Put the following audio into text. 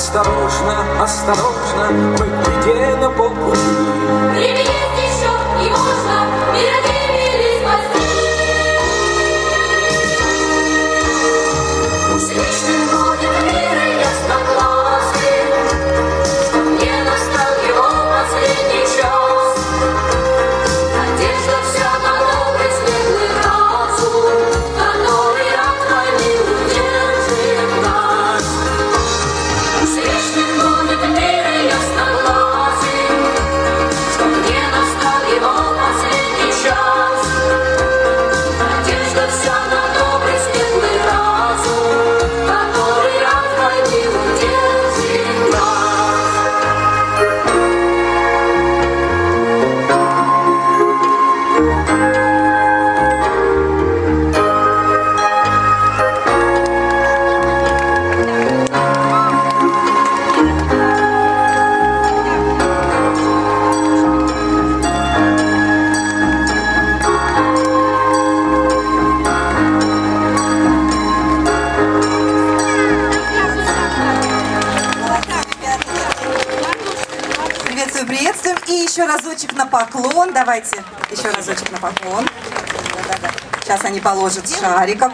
осторожно, осторожно, мы к беде на полпути. Время есть еще, и можно мир или спасти. Пусть вечным будет мир и ясногласый, что мне настал его последний час. Надежда вся на новый светлый разум, который от войны удержит нас. Пусть вечным будет мир и ясногласый, что мне настал его последний час. Надежда вся на добрый светлый разум, который от войны удержит нас. Приветствуем. И еще разочек на поклон. Давайте еще разочек на поклон. Сейчас они положат шариком.